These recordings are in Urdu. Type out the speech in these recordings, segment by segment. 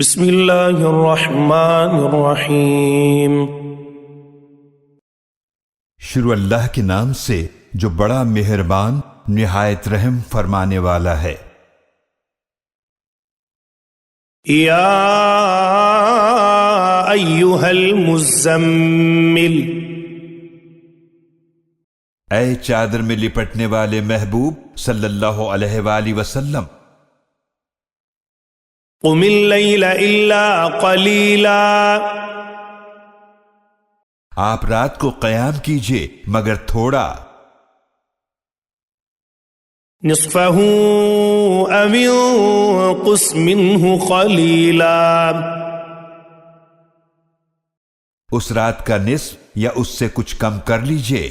بسم اللہ الرحمن الرحیم۔ شروع اللہ کے نام سے جو بڑا مہربان نہایت رحم فرمانے والا ہے۔ یا ایھا المزمل، اے چادر میں لپٹنے والے محبوب صلی اللہ علیہ وآلہ وسلم، قم اللیل الا قلیلا، آپ رات کو قیام کیجئے مگر تھوڑا، نصفہ او انقص منہ قلیلا، اس رات کا نصف یا اس سے کچھ کم کر لیجئے،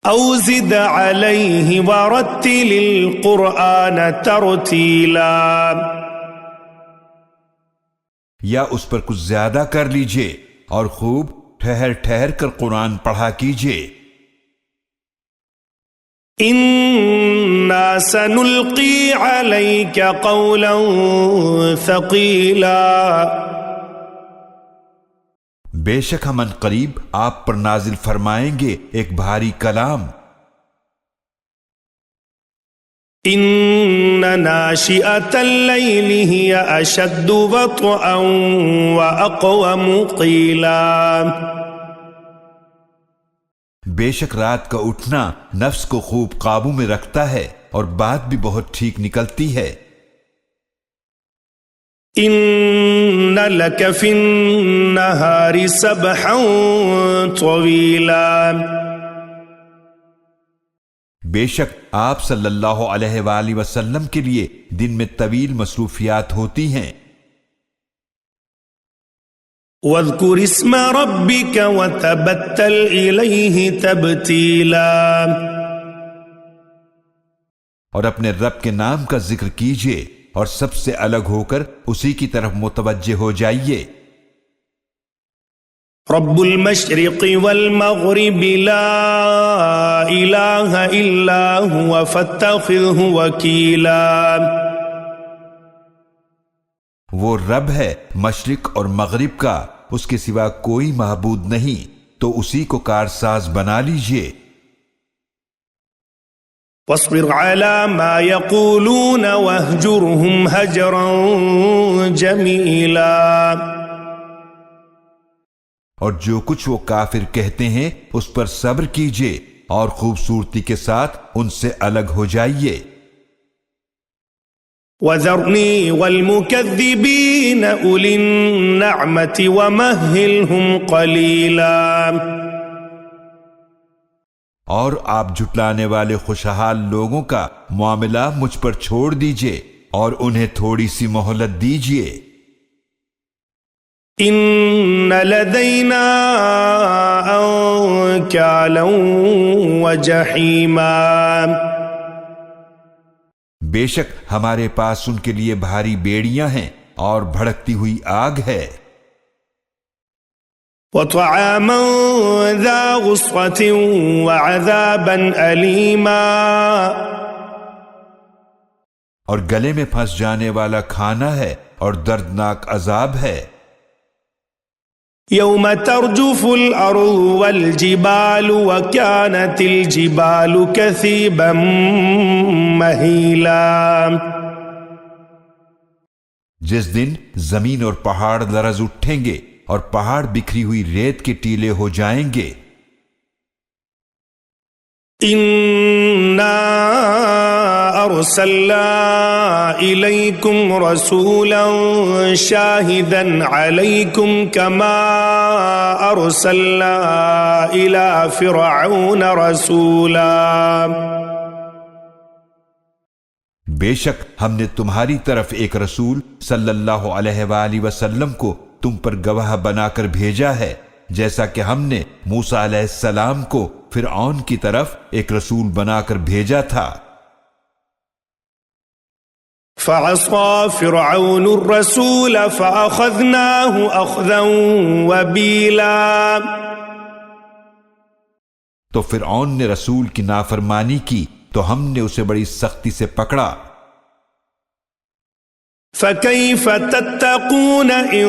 او زد علیہ ورتل القرآن ترتیلا، یا اس پر کچھ زیادہ کر لیجئے اور خوب ٹھہر ٹھہر کر قرآن پڑھا کیجئے۔ انا سنلقی علیک قولا ثقیلا، بے شک ہم عنقریب آپ پر نازل فرمائیں گے ایک بھاری کلام۔ ان ناشئۃ اللیل ہی اشد وطئا واقوم قیلا، بے شک رات کا اٹھنا نفس کو خوب قابو میں رکھتا ہے اور بات بھی بہت ٹھیک نکلتی ہے۔ ان لک فی النہار سبحا طویلا، بے شک آپ صلی اللہ علیہ وآلہ وسلم کے لیے دن میں طویل مصروفیات ہوتی ہیں۔ واذکر اسم ربک وتبتل الیہ تبتیلا، اور اپنے رب کے نام کا ذکر کیجئے اور سب سے الگ ہو کر اسی کی طرف متوجہ ہو جائیے۔ رب المشرق والمغرب لا الہ الا هو فاتخذہ وکیلا، وہ رب ہے مشرق اور مغرب کا، اس کے سوا کوئی معبود نہیں، تو اسی کو کارساز بنا لیجئے۔ واصبر على ما يقولون واهجرهم هجرا جميلا، اور جو کچھ وہ کافر کہتے ہیں اس پر صبر کیجئے اور خوبصورتی کے ساتھ ان سے الگ ہو جائیے۔ وذرني والمكذبين أولي النعمة ومهلهم قليلا، اور آپ جھٹلانے والے خوشحال لوگوں کا معاملہ مجھ پر چھوڑ دیجئے اور انہیں تھوڑی سی مہلت دیجئے۔ ان لدینا انکالا وجحیما، بے شک ہمارے پاس ان کے لیے بھاری بیڑیاں ہیں اور بھڑکتی ہوئی آگ ہے، وطعاما ذا غصة وعذابا أليما، اور گلے میں پھنس جانے والا کھانا ہے اور دردناک عذاب ہے۔ يوم ترجف الأرض والجبال وكانت الجبال كثيبا مهيلا، جس دن زمین اور پہاڑ لرز اٹھیں گے اور پہاڑ بکھری ہوئی ریت کے ٹیلے ہو جائیں گے۔ انا ارسلنا الیکم رسولا شاہدا علیکم کما ارسلنا الی فرعون رسولا، بے شک ہم نے تمہاری طرف ایک رسول صلی اللہ علیہ وآلہ وسلم کو تم پر گواہ بنا کر بھیجا ہے، جیسا کہ ہم نے موسیٰ علیہ السلام کو فرعون کی طرف ایک رسول بنا کر بھیجا تھا۔ فعصى فرعون الرسول فأخذناه أخذا وبيلا، تو فرعون نے رسول کی نافرمانی کی تو ہم نے اسے بڑی سختی سے پکڑا۔ فكيف تتقون إن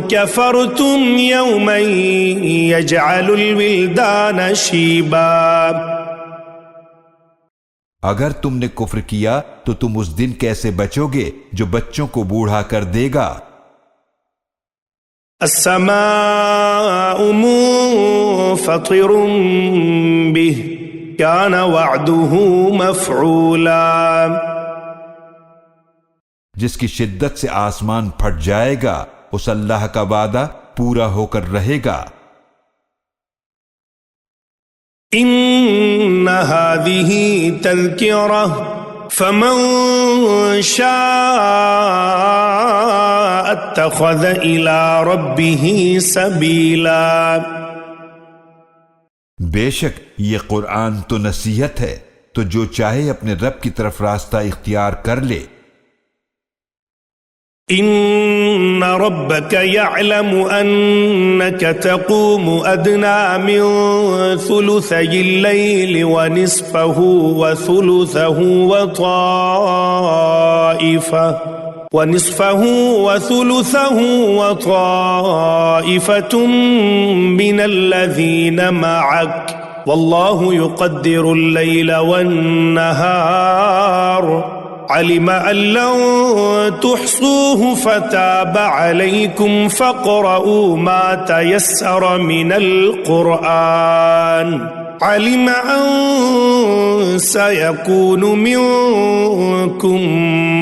كفرتم يوما يجعل الولدان شيبا؟ اگر تم نے کفر کیا تو تم اس دن کیسے بچو گے جو بچوں کو بوڑھا کر دے گا؟ السماء منفطر به كان وعده مفعولا، جس کی شدت سے آسمان پھٹ جائے گا اس اللہ کا وعدہ پورا ہو کر رہے گا۔ ان هذه تذکرہ فمن شاء اتخذ الى ربه سبیلا، بے شک یہ قرآن تو نصیحت ہے، تو جو چاہے اپنے رب کی طرف راستہ اختیار کر لے۔ ان ربك يعلم انك تقوم ادنى من ثلثي الليل ونصفه وثلثه وطائفة من الذين معك والله يقدر الليل والنهار علم أن لن تحصوه فتاب عليكم فاقرؤوا ما تيسر من القرآن علم أن سيكون منكم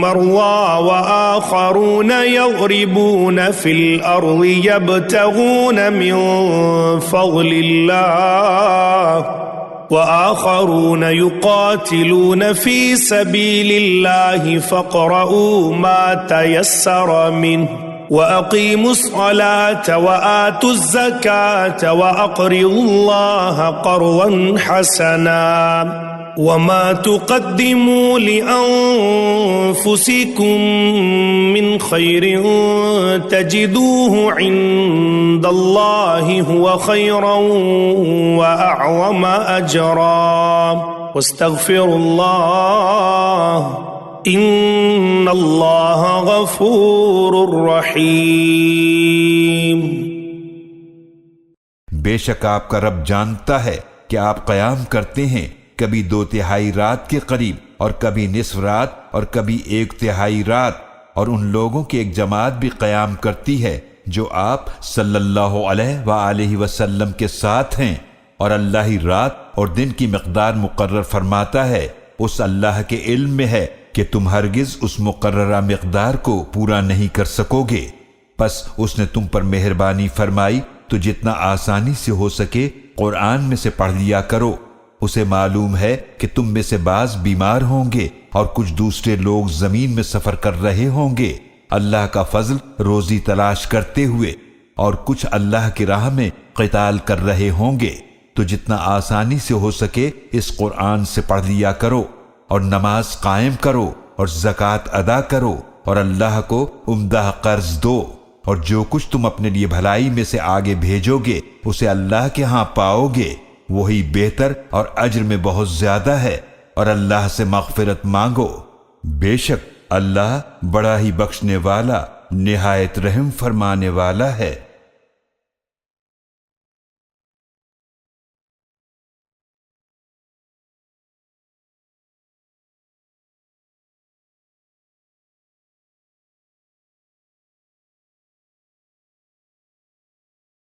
مرضى وآخرون يضربون في الأرض يبتغون من فضل الله وآخرون يقاتلون في سبيل الله فاقرؤوا ما تيسر منه وأقيموا الصلاة وآتوا الزكاة وأقرضوا الله قرضا حسنا وما تقدموا لأنفسكم من خير تجدوه عند الله هو خيرا وأعظم أجرا واستغفروا الله ان اللہ غفور رحیم۔ بے شک آپ کا رب جانتا ہے کہ آپ قیام کرتے ہیں کبھی 2/3 رات کے قریب اور کبھی نصف رات اور کبھی 1/3 رات، اور ان لوگوں کی ایک جماعت بھی قیام کرتی ہے جو آپ صلی اللہ علیہ وآلہ وسلم کے ساتھ ہیں، اور اللہ ہی رات اور دن کی مقدار مقرر فرماتا ہے۔ اس اللہ کے علم میں ہے کہ تم ہرگز اس مقررہ مقدار کو پورا نہیں کر سکو گے، پس اس نے تم پر مہربانی فرمائی تو جتنا آسانی سے ہو سکے قرآن میں سے پڑھ لیا کرو۔ اسے معلوم ہے کہ تم میں سے بعض بیمار ہوں گے اور کچھ دوسرے لوگ زمین میں سفر کر رہے ہوں گے، اللہ کا فضل روزی تلاش کرتے ہوئے، اور کچھ اللہ کی راہ میں قتال کر رہے ہوں گے، تو جتنا آسانی سے ہو سکے اس قرآن سے پڑھ لیا کرو، اور نماز قائم کرو اور زکوٰۃ ادا کرو اور اللہ کو عمدہ قرض دو، اور جو کچھ تم اپنے لیے بھلائی میں سے آگے بھیجو گے اسے اللہ کے ہاں پاؤ گے، وہی بہتر اور اجر میں بہت زیادہ ہے، اور اللہ سے مغفرت مانگو، بے شک اللہ بڑا ہی بخشنے والا نہایت رحم فرمانے والا ہے۔